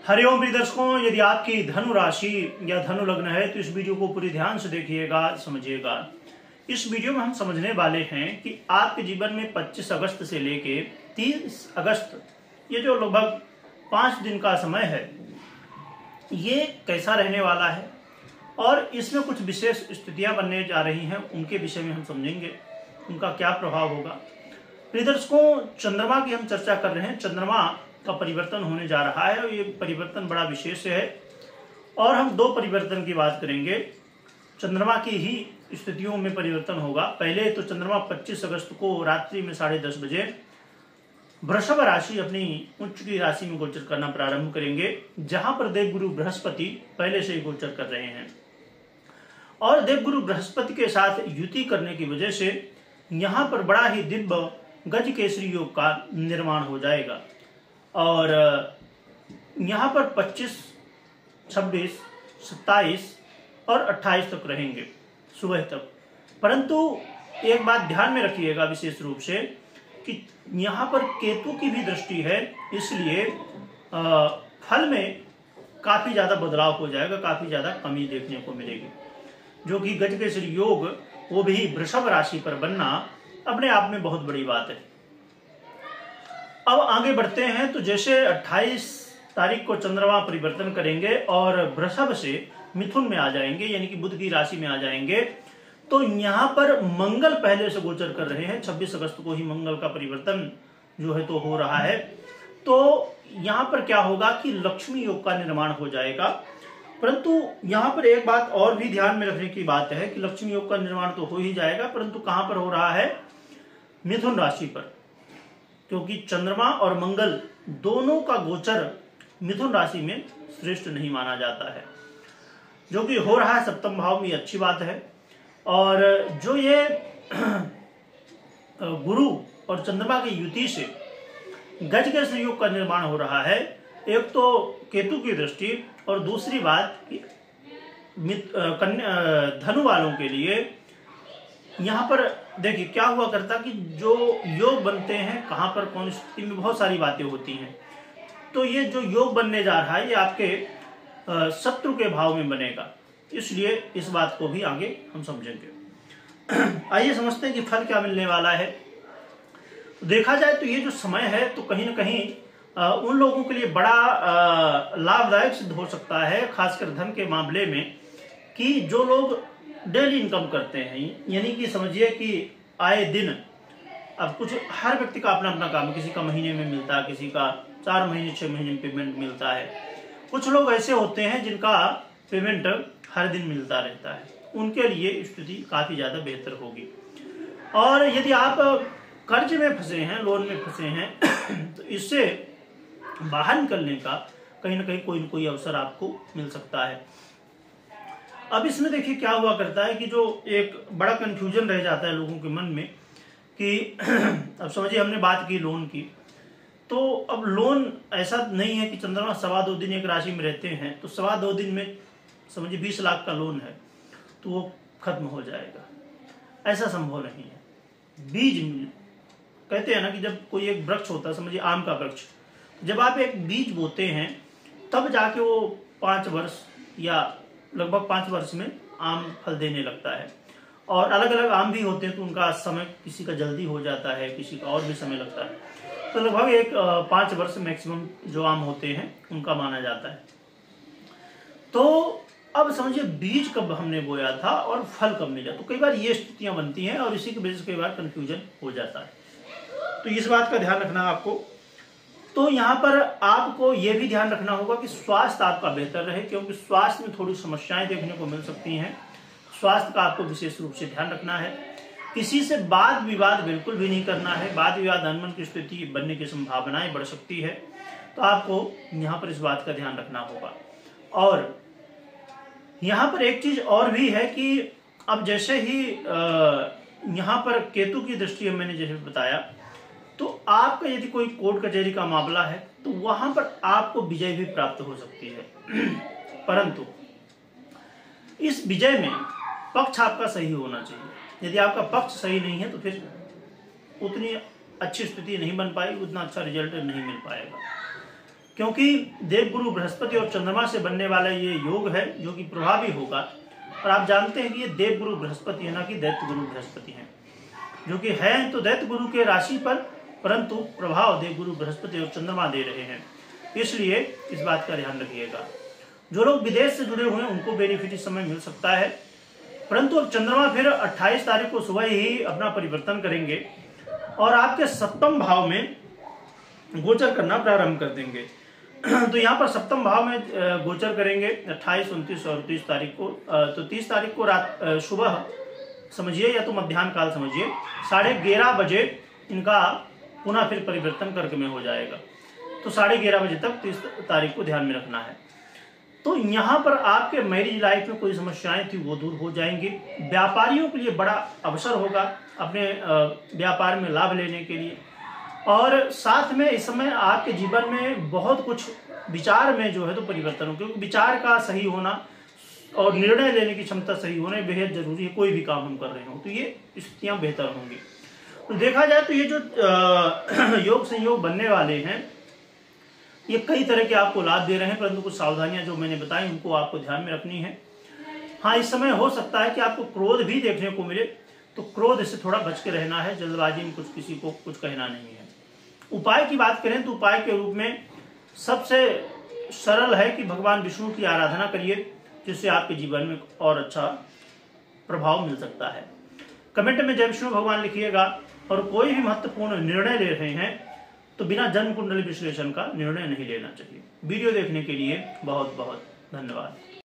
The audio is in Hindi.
हरिओम प्रिय दर्शकों, यदि आपकी धनु राशि या धनु लग्न है तो इस वीडियो को पूरी ध्यान से देखिएगा, समझिएगा। इस वीडियो में हम समझने वाले हैं कि आपके जीवन में 25 अगस्त से लेके 30 अगस्त ये जो लगभग 5 दिन का समय है, ये कैसा रहने वाला है और इसमें कुछ विशेष स्थितियां बनने जा रही हैं, उनके विषय में हम समझेंगे, उनका क्या प्रभाव होगा। प्रिय दर्शकों, चंद्रमा की हम चर्चा कर रहे हैं। चंद्रमा का परिवर्तन होने जा रहा है और ये परिवर्तन बड़ा विशेष है और हम 2 परिवर्तन की बात करेंगे। चंद्रमा की ही स्थितियों में परिवर्तन होगा। पहले तो चंद्रमा 25 अगस्त को रात्रि में 10:30 बजे वृषभ राशि अपनी उच्च की राशि में गोचर करना प्रारंभ करेंगे, जहां पर देवगुरु बृहस्पति पहले से ही गोचर कर रहे हैं और देवगुरु बृहस्पति के साथ युति करने की वजह से यहां पर बड़ा ही दिव्य गज केसरी योग का निर्माण हो जाएगा और यहां पर 25, 26, 27 और 28 तक रहेंगे सुबह तक। परंतु एक बात ध्यान में रखिएगा विशेष रूप से कि यहां पर केतु की भी दृष्टि है, इसलिए फल में काफी ज्यादा बदलाव हो जाएगा, काफी ज्यादा कमी देखने को मिलेगी। जो कि गज केसरी योग वो भी वृषभ राशि पर बनना अपने आप में बहुत बड़ी बात है। अब आगे बढ़ते हैं तो जैसे 28 तारीख को चंद्रमा परिवर्तन करेंगे और वृषभ से मिथुन में आ जाएंगे, यानी कि बुध की राशि में आ जाएंगे, तो यहां पर मंगल पहले से गोचर कर रहे हैं। 26 अगस्त को ही मंगल का परिवर्तन जो है तो हो रहा है। तो यहां पर क्या होगा कि लक्ष्मी योग का निर्माण हो जाएगा। परंतु यहां पर एक बात और भी ध्यान में रखने की बात है कि लक्ष्मी योग का निर्माण तो हो ही जाएगा, परंतु कहां पर हो रहा है? मिथुन राशि पर, क्योंकि चंद्रमा और मंगल दोनों का गोचर मिथुन राशि में श्रेष्ठ नहीं माना जाता है। जो कि हो रहा है सप्तम भाव में, अच्छी बात है। और जो ये गुरु और चंद्रमा की युति से गज केसरी योग का निर्माण हो रहा है, एक तो केतु की दृष्टि और दूसरी बात कि धनु वालों के लिए यहां पर देखिए क्या हुआ करता कि जो योग बनते हैं कहां पर कौन स्थिति में बहुत सारी बातें होती हैं। तो ये जो योग बनने जा रहा है ये आपके शत्रु के भाव में बनेगा, इसलिए इस बात को भी आगे हम समझेंगे। आइए समझते हैं कि फल क्या मिलने वाला है। देखा जाए तो ये जो समय है तो कहीं ना कहीं उन लोगों के लिए बड़ा लाभदायक सिद्ध हो सकता है, खासकर धन के मामले में, कि जो लोग डेली इनकम करते हैं, यानी कि समझिए कि आए दिन, अब कुछ हर व्यक्ति का अपना अपना काम, किसी का महीने में मिलता है, किसी का 4 महीने 6 महीने में पेमेंट मिलता है। कुछ लोग ऐसे होते हैं जिनका पेमेंट हर दिन मिलता रहता है, उनके लिए स्थिति काफी ज्यादा बेहतर होगी। और यदि आप कर्ज में फंसे हैं, लोन में फंसे हैं तो इससे बाहर निकलने का कहीं ना कहीं कोई न कोई अवसर आपको मिल सकता है। अब इसमें देखिए क्या हुआ करता है कि जो एक बड़ा कंफ्यूजन रह जाता है लोगों के मन में कि अब समझिए हमने बात की लोन की, तो अब लोन ऐसा नहीं है कि चंद्रमा 2.25 दिन एक राशि में रहते हैं तो 2.25 दिन में समझिए 20 लाख का लोन है तो वो खत्म हो जाएगा, ऐसा संभव नहीं है। बीज कहते हैं ना कि जब कोई एक वृक्ष होता है, समझिए आम का वृक्ष, जब आप एक बीज बोते हैं तब जाके वो 5 वर्ष या लगभग 5 वर्ष में आम फल देने लगता है। और अलग अलग आम भी होते हैं तो उनका समय, किसी का जल्दी हो जाता है, किसी का और भी समय लगता है। तो लगभग एक 5 वर्ष मैक्सिमम जो आम होते हैं उनका माना जाता है। तो अब समझिए बीज कब हमने बोया था और फल कब मिला, तो कई बार ये स्थितियां बनती हैं और इसी की वजह से कई बार कंफ्यूजन हो जाता है। तो इस बात का ध्यान रखना आपको। तो यहाँ पर आपको यह भी ध्यान रखना होगा कि स्वास्थ्य आपका बेहतर रहे, क्योंकि स्वास्थ्य में थोड़ी समस्याएं देखने को मिल सकती हैं। स्वास्थ्य का आपको विशेष रूप से ध्यान रखना है। किसी से वाद विवाद बिल्कुल भी नहीं करना है। वाद विवाद अनबन की स्थिति बनने की संभावनाएं बढ़ सकती है, तो आपको यहाँ पर इस बात का ध्यान रखना होगा। और यहाँ पर एक चीज और भी है कि अब जैसे ही यहाँ पर केतु की दृष्टि मैंने जैसे बताया, तो आपका यदि कोई कोर्ट कचहरी का मामला है तो वहां पर आपको विजय भी प्राप्त हो सकती है। परंतु इस विजय में पक्ष आपका सही होना चाहिए। यदि आपका पक्ष सही नहीं है तो फिर उतनी अच्छी स्थिति नहीं बन पाएगी, उतना अच्छा रिजल्ट नहीं मिल पाएगा। क्योंकि देवगुरु बृहस्पति और चंद्रमा से बनने वाला ये योग है जो कि प्रभावी होगा। और आप जानते हैं कि ये देवगुरु बृहस्पति है, ना कि दैत्य गुरु बृहस्पति है, जो कि है तो दैत्य गुरु के राशि पर, परंतु प्रभाव देवगुरु बृहस्पति और चंद्रमा दे रहे हैं। इसलिए इस बात का ध्यान रखिएगा। जो लोग विदेश से जुड़े हुए हैं उनको बेनिफिट इस समय मिल सकता है, परंतु अब चंद्रमा फिर 28 तारीख को सुबह ही अपना परिवर्तन करेंगे और आपके सप्तम भाव में गोचर करना प्रारंभ कर देंगे। तो यहाँ पर सप्तम भाव में गोचर करेंगे 28, 29 और 30 तारीख को। तो 30 तारीख को रात सुबह समझिए या तो मध्याह्न काल समझिए, 11:30 बजे इनका पुनः फिर परिवर्तन कर्क में हो जाएगा। तो 11:30 बजे तक 30 तारीख को ध्यान में रखना है। तो यहाँ पर आपके मैरिज लाइफ में कोई समस्याएं थी वो दूर हो जाएंगी। व्यापारियों के लिए बड़ा अवसर होगा अपने व्यापार में लाभ लेने के लिए। और साथ में इस समय आपके जीवन में बहुत कुछ विचार में जो है तो परिवर्तन हो, क्योंकि विचार का सही होना और निर्णय लेने की क्षमता सही होना बेहद जरूरी है। कोई भी काम हम कर रहे हो तो ये स्थितियां बेहतर होंगी। तो देखा जाए तो ये जो योग संयोग बनने वाले हैं ये कई तरह के आपको लाभ दे रहे हैं, परंतु कुछ सावधानियां जो मैंने बताई उनको आपको ध्यान में रखनी है। हाँ, इस समय हो सकता है कि आपको क्रोध भी देखने को मिले, तो क्रोध से थोड़ा बच के रहना है। जल्दबाजी में कुछ किसी को कुछ कहना नहीं है। उपाय की बात करें तो उपाय के रूप में सबसे सरल है कि भगवान विष्णु की आराधना करिए, जिससे आपके जीवन में और अच्छा प्रभाव मिल सकता है। कमेंट में जय विष्णु भगवान लिखिएगा। और कोई भी महत्वपूर्ण निर्णय ले रहे हैं तो बिना जन्म कुंडली विश्लेषण का निर्णय नहीं लेना चाहिए। वीडियो देखने के लिए बहुत बहुत धन्यवाद।